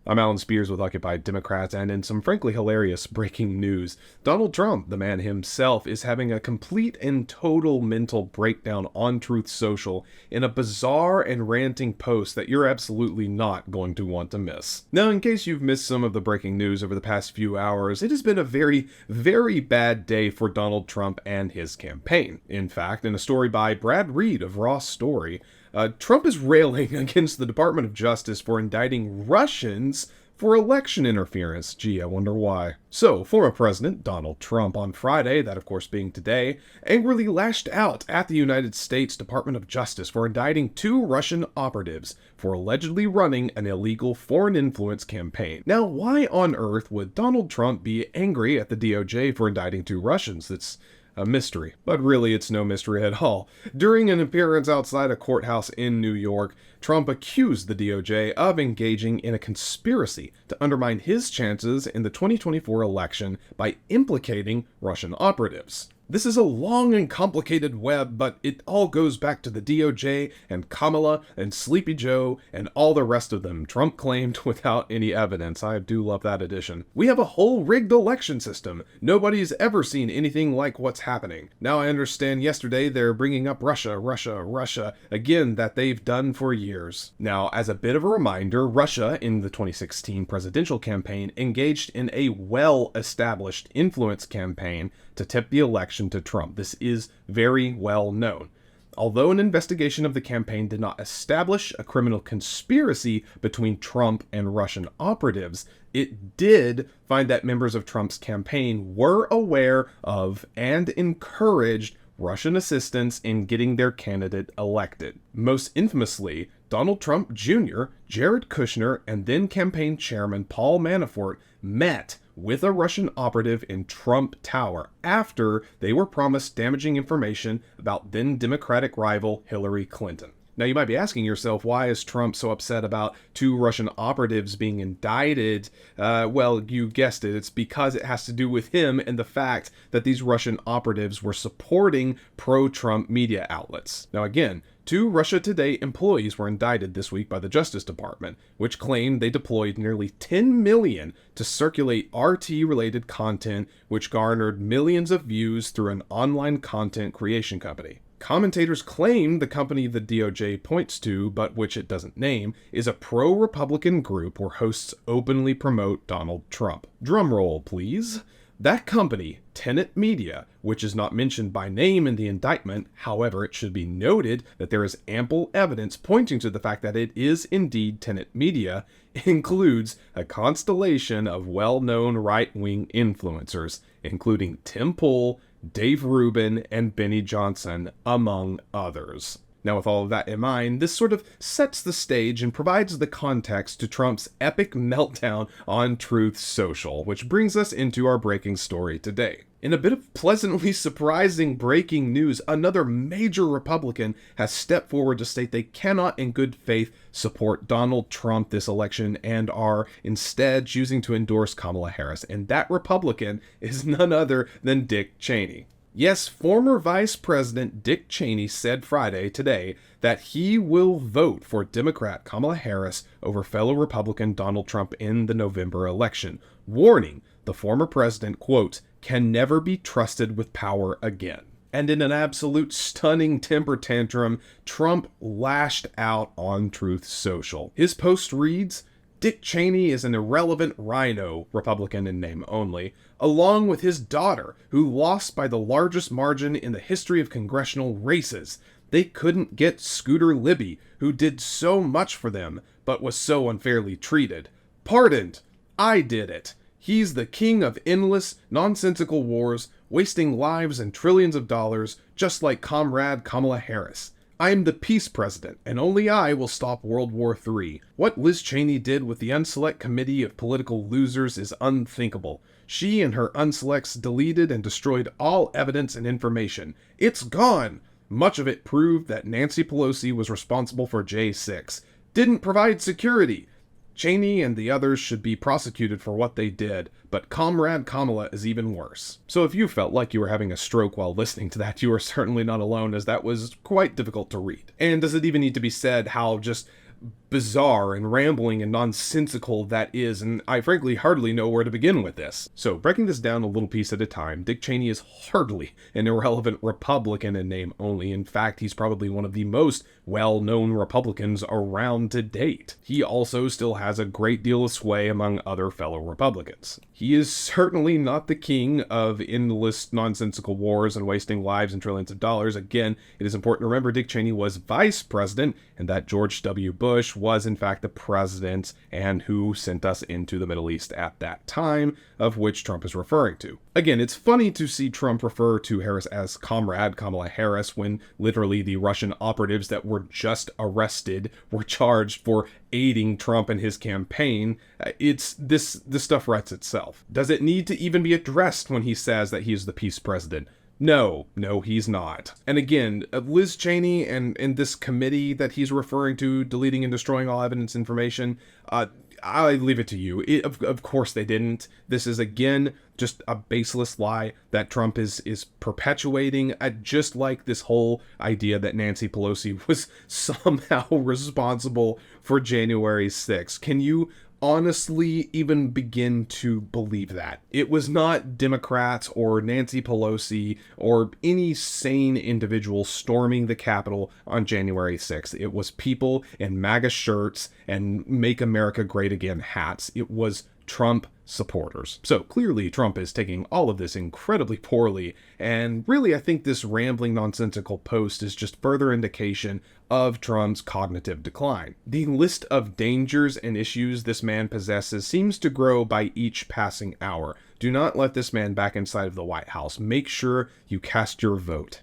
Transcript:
I'm Alan Spears with Occupied Democrats, and in some frankly hilarious breaking news, Donald Trump, the man himself, is having a complete and total mental breakdown on Truth Social in a bizarre and ranting post that you're absolutely not going to want to miss. Now, in case you've missed some of the breaking news over the past few hours, it has been a very, very bad day for Donald Trump and his campaign. In fact, in a story by Brad Reed of Raw Story, Trump is railing against the Department of Justice for indicting Russians for election interference. Gee, I wonder why. So, former President Donald Trump on Friday, that of course being today, angrily lashed out at the United States Department of Justice for indicting two Russian operatives for allegedly running an illegal foreign influence campaign. Now, why on earth would Donald Trump be angry at the DOJ for indicting two Russians? That's a mystery. But really, it's no mystery at all. During an appearance outside a courthouse in New York, Trump accused the DOJ of engaging in a conspiracy to undermine his chances in the 2024 election by implicating Russian operatives. This is a long and complicated web, but it all goes back to the DOJ and Kamala and Sleepy Joe and all the rest of them, Trump claimed without any evidence. I do love that addition. We have a whole rigged election system. Nobody's ever seen anything like what's happening. Now I understand yesterday they're bringing up Russia again, that they've done for years. Now, as a bit of a reminder, Russia in the 2016 presidential campaign engaged in a well-established influence campaign to tip the election to Trump. This is very well known. Although an investigation of the campaign did not establish a criminal conspiracy between Trump and Russian operatives, it did find that members of Trump's campaign were aware of and encouraged Russian assistance in getting their candidate elected. Most infamously, Donald Trump Jr., Jared Kushner, and then campaign chairman Paul Manafort met with a Russian operative in Trump Tower after they were promised damaging information about then Democratic rival Hillary Clinton. Now you might be asking yourself, why is Trump so upset about two Russian operatives being indicted? Well, you guessed it. It's because it has to do with him and the fact that these Russian operatives were supporting pro-Trump media outlets. Now again, two Russia Today employees were indicted this week by the Justice Department, which claimed they deployed nearly 10 million to circulate RT-related content, which garnered millions of views through an online content creation company. Commentators claim the company the DOJ points to, but which it doesn't name, is a pro-Republican group where hosts openly promote Donald Trump. Drumroll, please. That company, Tenet Media, which is not mentioned by name in the indictment, however, it should be noted that there is ample evidence pointing to the fact that it is indeed Tenet Media, includes a constellation of well-known right-wing influencers, including Tim Pool, Dave Rubin, and Benny Johnson, among others. Now, with all of that in mind, this sort of sets the stage and provides the context to Trump's epic meltdown on Truth Social, which brings us into our breaking story today. In a bit of pleasantly surprising breaking news, another major Republican has stepped forward to state they cannot in good faith support Donald Trump this election and are instead choosing to endorse Kamala Harris. And that Republican is none other than Dick Cheney. Yes, former Vice President Dick Cheney said Friday, today, that he will vote for Democrat Kamala Harris over fellow Republican Donald Trump in the November election, warning the former president, quote, can never be trusted with power again. And in an absolute stunning temper tantrum, Trump lashed out on Truth Social. His post reads, Dick Cheney is an irrelevant rhino, Republican in name only, along with his daughter, who lost by the largest margin in the history of congressional races. They couldn't get Scooter Libby, who did so much for them, but was so unfairly treated. Pardoned. I did it. He's the king of endless, nonsensical wars, wasting lives and trillions of dollars, just like Comrade Kamala Harris. I am the peace president, and only I will stop World War III. What Liz Cheney did with the Unselect Committee of Political Losers is unthinkable. She and her unselects deleted and destroyed all evidence and information. It's gone! Much of it proved that Nancy Pelosi was responsible for J6. Didn't provide security. Cheney and the others should be prosecuted for what they did, but Comrade Kamala is even worse. So if you felt like you were having a stroke while listening to that, you are certainly not alone, as that was quite difficult to read. And does it even need to be said how just bizarre and rambling and nonsensical that is, and I frankly hardly know where to begin with this. So, breaking this down a little piece at a time, Dick Cheney is hardly an irrelevant Republican in name only. In fact, he's probably one of the most well-known Republicans around to date. He also still has a great deal of sway among other fellow Republicans. He is certainly not the king of endless nonsensical wars and wasting lives and trillions of dollars. Again, it is important to remember Dick Cheney was vice president and that George W. Bush was in fact the president and who sent us into the Middle East at that time, of which Trump is referring to. Again, it's funny to see Trump refer to Harris as Comrade Kamala Harris when literally the Russian operatives that were just arrested were charged for aiding Trump in his campaign. This stuff writes itself. Does it need to even be addressed when he says that he is the peace president? No, he's not. And again, Liz Cheney and this committee that he's referring to, deleting and destroying all evidence information, I leave it to you. Of course they didn't. This is, again, just a baseless lie that Trump is perpetuating, just like this whole idea that Nancy Pelosi was somehow responsible for January 6th. Can you honestly even begin to believe that? It was not Democrats or Nancy Pelosi or any sane individual storming the Capitol on January 6th. It was people in MAGA shirts and Make America Great Again hats. It was Trump supporters. So clearly Trump is taking all of this incredibly poorly, and really I think this rambling nonsensical post is just further indication of Trump's cognitive decline. The list of dangers and issues this man possesses seems to grow by each passing hour. Do not let this man back inside of the White House. Make sure you cast your vote.